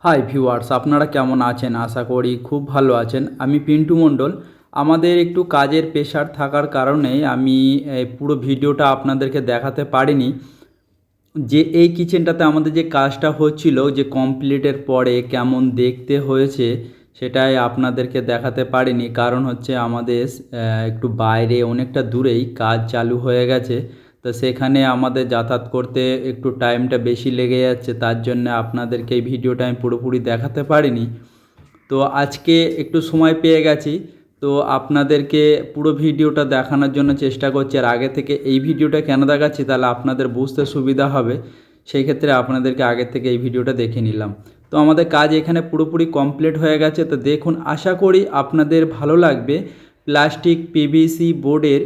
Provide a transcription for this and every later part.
Hi viewers, আপনারা কেমন আছেন? আশা করি খুব ভালো আছেন। আমি পিন্টু মণ্ডল। আমাদের একটু কাজের প্রেশার থাকার কারণে আমি পুরো ভিডিওটা আপনাদেরকে দেখাতে পারিনি। যে এই কিচেনটাতে আমাদের যে কাজটা হচ্ছিল, যে কমপ্লিটের পরে কেমন দেখতে হয়েছে সেটাই আপনাদেরকে দেখাতে পারিনি। কারণ হচ্ছে আমাদের একটু বাইরে অনেকটা দূরেই কাজ চালু হয়ে গেছে, তো সেখানে আমাদের যাতায়াত করতে একটু টাইমটা বেশি লেগে যাচ্ছে, তার জন্য আপনাদেরকে এই ভিডিওটা আমি পুরোপুরি দেখাতে পারিনি। তো আজকে একটু সময় পেয়ে গেছি, তো আপনাদেরকে পুরো ভিডিওটা দেখানোর জন্য চেষ্টা করছি। আর আগে থেকে এই ভিডিওটা কেন দেখাচ্ছি তাহলে আপনাদের বুঝতে সুবিধা হবে, সেই ক্ষেত্রে আপনাদেরকে আগে থেকে এই ভিডিওটা দেখে নিলাম। তো আমাদের কাজ এখানে পুরোপুরি কমপ্লিট হয়ে গেছে। তো দেখুন, আশা করি আপনাদের ভালো লাগবে। প্লাস্টিক পিভিসি বোর্ডের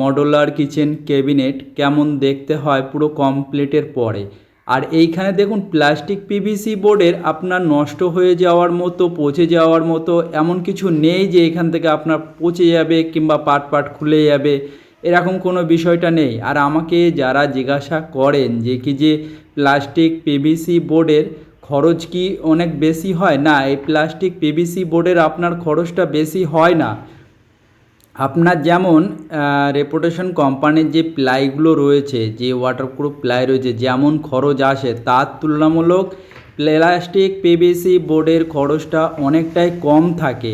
মডুলার কিচেন ক্যাবিনেট কেমন দেখতে হয় পুরো কমপ্লিটের পরে। আর এইখানে দেখুন, প্লাস্টিক পিভিসি বোর্ডের আপনার নষ্ট হয়ে যাওয়ার মতো, পচে যাওয়ার মতো এমন কিছু নেই যে এখান থেকে আপনার পচে যাবে কিংবা পাট পাট খুলে যাবে, এরকম কোনো বিষয়টা নেই। আর আমাকে যারা জিজ্ঞাসা করেন যে প্লাস্টিক পিভিসি বোর্ডের খরচ কি অনেক বেশি হয়, না, এই প্লাস্টিক পিভিসি বোর্ডের আপনার খরচটা বেশি হয় না। আপনার যেমন রেপুটেশন কোম্পানির যে প্লাইগুলো রয়েছে, যে ওয়াটারপ্রুফ প্লাই রয়েছে, যেমন খরচ আসে তার তুলনামূলক প্লাস্টিক পিভিসি বোর্ডের খরচটা অনেকটাই কম থাকে।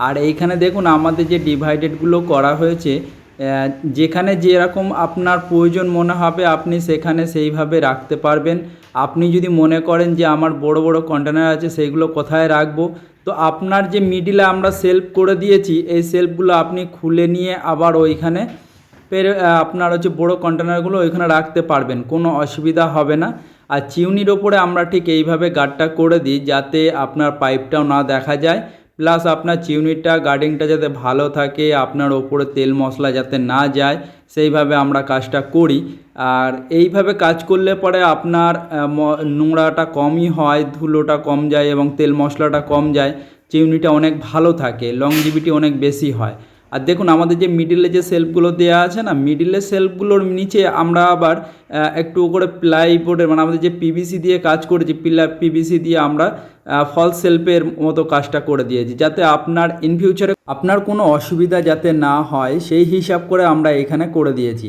আর এইখানে দেখুন আমাদের যে ডিভাইডেডগুলো করা হয়েছে, যেখানে যেরকম আপনার প্রয়োজন মনে হবে আপনি সেখানে সেইভাবে রাখতে পারবেন। আপনি যদি মনে করেন যে আমার বড় বড় কন্টেনার আছে সেইগুলো কোথায় রাখবো, তো আপনার যে মিডিলে আমরা সেলফ করে দিয়েছি, এই সেলফগুলো আপনি খুলে নিয়ে আবার ওইখানে আপনার হচ্ছে বড় কন্টেনারগুলো ওইখানে রাখতে পারবেন, কোনো অসুবিধা হবে না। আর চিউনির ওপরে আমরা ঠিক এইভাবে গার্ডটা করে দিই যাতে আপনার পাইপটাও না দেখা যায়, প্লাস আপনার চিউনিটা গার্ডিংটা যাতে ভালো থাকে, আপনার ওপরে তেল মশলা যাতে না যায়, সেইভাবে আমরা কাজটা করি। আর এইভাবে কাজ করলে পরে আপনার নোংরাটা কমই হয়, ধুলোটা কম যায় এবং তেল মশলাটা কম যায়, চিউনিটা অনেক ভালো থাকে, লংজিভিটি অনেক বেশি হয়। আর দেখুন আমাদের যে মিডিলে যে সেলফগুলো দেওয়া আছে না, মিডিলের সেলফগুলোর নিচে আমরা আবার একটু করে প্লাইবোর্ডের, মানে আমাদের যে পিভিসি দিয়ে কাজ করেছি, পিভিসি দিয়ে আমরা ফলস সেলফের মতো কাজটা করে দিয়েছি, যাতে আপনার ইন ফিউচারে আপনার কোনো অসুবিধা যাতে না হয় সেই হিসাব করে আমরা এখানে করে দিয়েছি।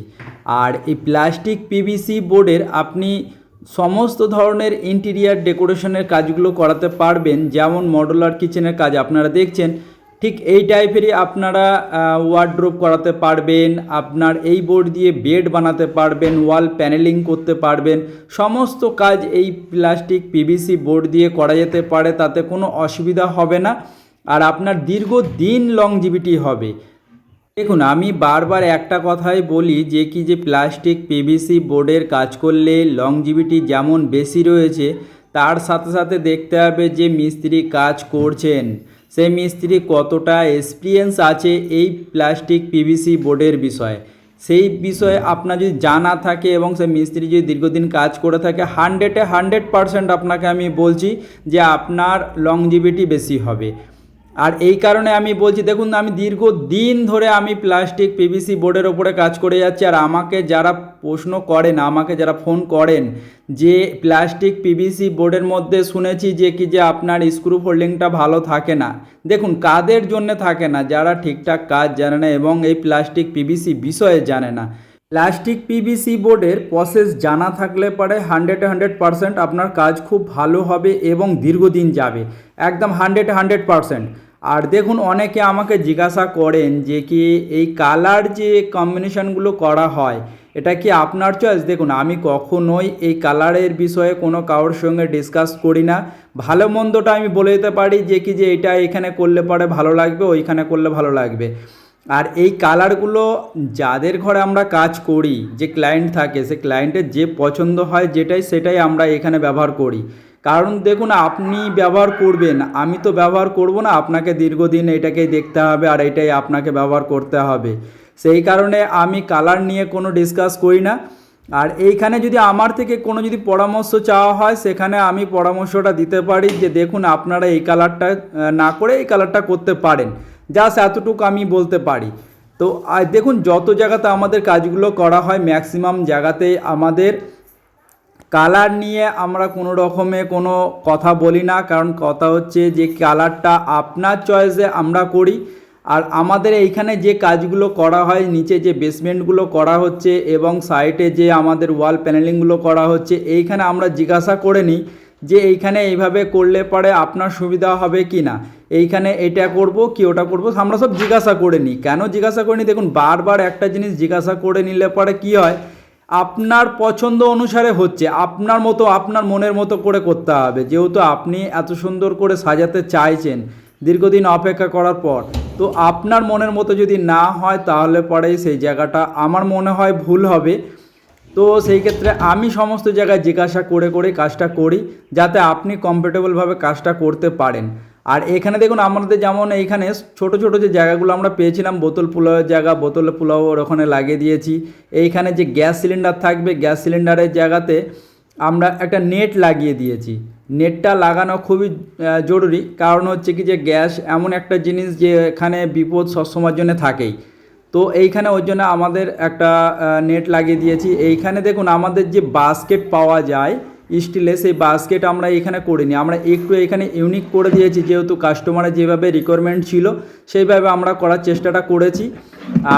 আর এই প্লাস্টিক পিভিসি বোর্ডের আপনি সমস্ত ধরনের ইন্টেরিয়ার ডেকোরেশনের কাজগুলো করাতে পারবেন। যেমন মডুলার কিচেনের কাজ আপনারা দেখছেন, ঠিক এই টাইপেরই আপনারা ওয়ার্ড্রোব করাতে পারবেন, আপনার এই বোর্ড দিয়ে বেড বানাতে পারবেন, ওয়াল প্যানেলিং করতে পারবেন। সমস্ত কাজ এই প্লাস্টিক পিভিসি বোর্ড দিয়ে করা যেতে পারে, তাতে কোনো অসুবিধা হবে না। আর আপনার দীর্ঘদিন লংজিভিটি হবে। দেখুন, আমি বারবার একটা কথাই বলি যে প্লাস্টিক পিভিসি বোর্ডের কাজ করলে লংজিভিটি যেমন বেশি রয়েছে, তার সাথে সাথে দেখতে হবে যে মিস্ত্রি কাজ করছেন সেই মিস্ত্রি কতটা এক্সপিরিয়েন্স আছে এই প্লাস্টিক পিভিসি বোর্ডের বিষয়ে। সেই বিষয়ে আপনার যদি জানা থাকে এবং সেই মিস্ত্রি যদি দীর্ঘদিন কাজ করে থাকে, 100% আপনাকে আমি বলছি যে আপনার লংজিভিটি বেশি হবে। আর এই কারণে আমি বলছি, দেখুন আমি দীর্ঘদিন ধরে আমি প্লাস্টিক পিভিসি বোর্ডের ওপরে কাজ করে যাচ্ছি। আর আমাকে যারা প্রশ্ন করেন, আমাকে যারা ফোন করেন যে প্লাস্টিক পিভিসি বোর্ডের মধ্যে শুনেছি যে আপনার স্ক্রু ফোল্ডিংটা ভালো থাকে না। দেখুন, কাদের জন্য থাকে না? যারা ঠিকঠাক কাজ জানে না এবং এই প্লাস্টিক পিভিসি বিষয়ে জানে না। প্লাস্টিক পিভিসি বোর্ডের প্রসেস জানা থাকলে পরে 100% আপনার কাজ খুব ভালো হবে এবং দীর্ঘদিন যাবে, একদম 100%। আর দেখুন, অনেকে আমাকে জিজ্ঞাসা করেন যে এই কালার যে কম্বিনেশনগুলো করা হয় এটা কি আপনার চয়েস। দেখুন, আমি কখনোই এই কালারের বিষয়ে কোনো কারোর সঙ্গে ডিসকাস করি না। ভালো মন্দটা আমি বলে দিতে পারি যে এটা এখানে করলে পরে ভালো লাগবে, ওইখানে করলে ভালো লাগবে। আর এই কালারগুলো যাদের ঘরে আমরা কাজ করি, যে ক্লায়েন্ট থাকে, সে ক্লায়েন্টের যে পছন্দ হয় সেটাই আমরা এখানে ব্যবহার করি। কারণ দেখুন, আপনি ব্যবহার করবেন, আমি তো ব্যবহার করব না, আপনাকে দীর্ঘদিন এটাকেই দেখতে হবে আর এটাই আপনাকে ব্যবহার করতে হবে। সেই কারণে আমি কালার নিয়ে কোনো ডিসকাস করি না। আর এইখানে যদি আমার থেকে কোনো যদি পরামর্শ চাওয়া হয়, সেখানে আমি পরামর্শটা দিতে পারি যে দেখুন, আপনারা এই কালারটা না করে এই কালারটা করতে পারেন, জাস্ট এতটুকু আমি বলতে পারি। তো দেখুন, যত জায়গাতে আমাদের কাজগুলো করা হয় ম্যাক্সিমাম জায়গাতেই আমাদের কালার নিয়ে আমরা কোনো রকমে কোনো কথা বলি না, কারণ কথা হচ্ছে যে কালারটা আপনার চয়েসে আমরা করি। আর আমাদের এইখানে যে কাজগুলো করা হয়, নিচে যে বেসমেন্টগুলো করা হচ্ছে এবং সাইডে যে আমাদের ওয়াল প্যানেলিংগুলো করা হচ্ছে, এইখানে আমরা জিজ্ঞাসা করে নিই যে এইখানে এইভাবে করলে পরে আপনার সুবিধা হবে কি না, এইখানে এটা করব কি ওটা করব, আমরা সব জিজ্ঞাসা করে নিই। কেন জিজ্ঞাসা করে নিই? দেখুন, বারবার একটা জিনিস জিজ্ঞাসা করে নিলে পরে কি হয়, আপনার পছন্দ অনুসারে হচ্ছে, আপনার মতো আপনার মনের মতো করে করতে হবে। যেহেতু আপনি এত সুন্দর করে সাজাতে চাইছেন দীর্ঘদিন অপেক্ষা করার পর, তো আপনার মনের মতো যদি না হয় তাহলে পরেই সেই জায়গাটা আমার মনে হয় ভুল হবে। তো সেই ক্ষেত্রে আমি সমস্ত জায়গায় জিজ্ঞাসা করে করে কাজটা করি, যাতে আপনি কমফোর্টেবলভাবে কাজটা করতে পারেন। আর এখানে দেখুন, আমাদের যেমন এইখানে ছোট ছোট যে জায়গাগুলো আমরা পেয়েছিলাম, বোতল পোলাওয়ের জায়গা, বোতল পোলাওর ওখানে লাগিয়ে দিয়েছি। এইখানে যে গ্যাস সিলিন্ডার থাকবে, গ্যাস সিলিন্ডারের জায়গাতে আমরা একটা নেট লাগিয়ে দিয়েছি। নেটটা লাগানো খুবই জরুরি, কারণ হচ্ছে কি যে গ্যাস এমন একটা জিনিস যে এখানে বিপদ সবসময়ের জন্য থাকেই। তো এইখানে ওই জন্য আমাদের একটা নেট লাগিয়ে দিয়েছি। এইখানে দেখুন, আমাদের যে বাস্কেট পাওয়া যায় স্টিলে, সেই বাস্কেট আমরা এখানে করিনি, আমরা একটু এখানে ইউনিক করে দিয়েছি। যেহেতু কাস্টমারের যেভাবে রিকোয়ারমেন্ট ছিল সেইভাবে আমরা করার চেষ্টাটা করেছি।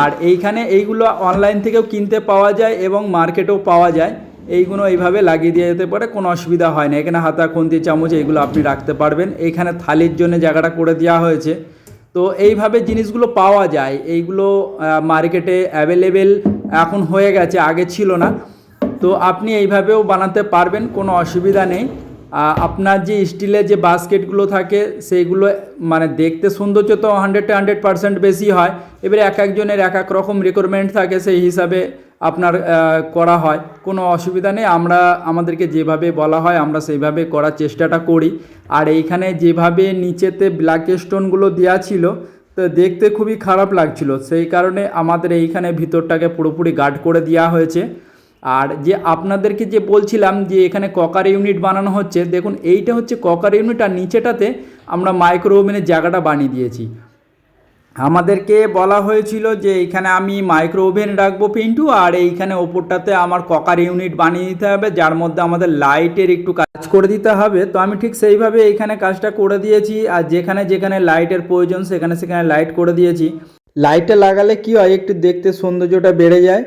আর এইখানে এইগুলো অনলাইন থেকেও কিনতে পাওয়া যায় এবং মার্কেটেও পাওয়া যায়। এইগুলো এইভাবে লাগিয়ে দিয়ে যেতে পারে, কোনো অসুবিধা হয় না। এখানে হাতা, খুন্তি, চামচ এইগুলো আপনি রাখতে পারবেন। এইখানে থালির জন্য জায়গাটা করে দেওয়া হয়েছে। তো এইভাবে জিনিসগুলো পাওয়া যায়, এইগুলো মার্কেটে অ্যাভেলেবেল এখন হয়ে গেছে, আগে ছিল না। তো আপনি এইভাবেও বানাতে পারবেন, কোনো অসুবিধা নেই। আপনার যে স্টিলের যে বাস্কেটগুলো থাকে সেইগুলো মানে দেখতে সৌন্দর্য তো 100% বেশি হয়। এবারে এক একজনের এক এক রকম রিকোয়ারমেন্ট থাকে, সেই হিসাবে আপনার করা হয়, কোনো অসুবিধা নেই। আমরা আমাদেরকে যেভাবে বলা হয় আমরা সেইভাবে করার চেষ্টাটা করি। আর এইখানে যেভাবে নিচেতে ব্ল্যাক স্টোনগুলো দেওয়া ছিল, তো দেখতে খুবই খারাপ লাগছিল, সেই কারণে আমাদের এইখানে ভিতরটাকে পুরোপুরি গার্ড করে দেওয়া হয়েছে। আর যে আপনাদেরকে যে বলছিলাম যে এখানে ককার ইউনিট বানানো হচ্ছে, দেখুন এইটা হচ্ছে ককার ইউনিট, আর নিচেটাতে আমরা মাইক্রো ওভেনের জায়গাটা বানিয়ে দিয়েছি। আমাদেরকে বলা হয়েছিল যে এইখানে আমি মাইক্রো ওভেন রাখবো পিন্টু, আর এইখানে ওপরটাতে আমার ককার ইউনিট বানিয়ে দিতে হবে, যার মধ্যে আমাদের লাইটের একটু কাজ করে দিতে হবে। তো আমি ঠিক সেইভাবে এইখানে কাজটা করে দিয়েছি, আর যেখানে যেখানে লাইটের প্রয়োজন সেখানে সেখানে লাইট করে দিয়েছি। লাইটটা লাগালে কি হয়, একটু দেখতে সৌন্দর্যটা বেড়ে যায়।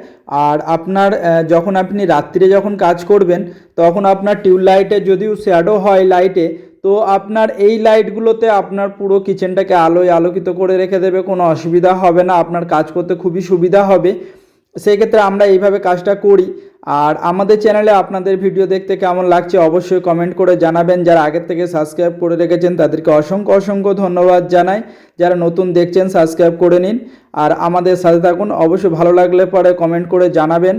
আর আপনার যখন আপনি রাত্রিরে যখন কাজ করবেন, তখন আপনার টিউবলাইটে যদিও শ্যাডো হয় লাইটে, তো আপনার এই লাইটগুলোতে আপনার পুরো কিচেনটাকে আলোয় আলোকিত করে রেখে দেবে, কোনো অসুবিধা হবে না, আপনার কাজ করতে খুবই সুবিধা হবে। সেই ক্ষেত্রে আমরা এইভাবে কাজটা করি। আর আমাদের চ্যানেলে আপনাদের ভিডিও দেখতে কেমন লাগছে অবশ্যই কমেন্ট করে জানাবেন। যারা আগের থেকে সাবস্ক্রাইব করে রেখেছেন তাদেরকে অসংখ্য অসংখ্য ধন্যবাদ জানাই। যারা নতুন দেখছেন সাবস্ক্রাইব করে নিন আর আমাদের সাথে থাকুন। অবশ্যই ভালো লাগলে পরে কমেন্ট করে জানাবেন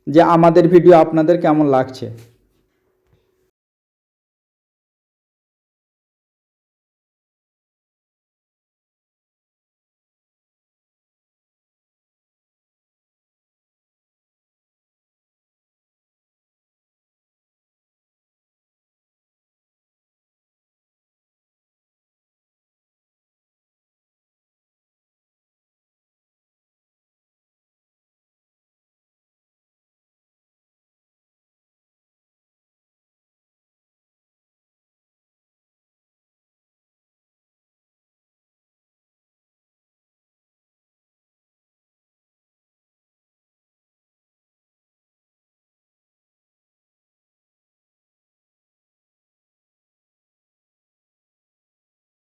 যে আমাদের ভিডিও আপনাদের কেমন লাগছে।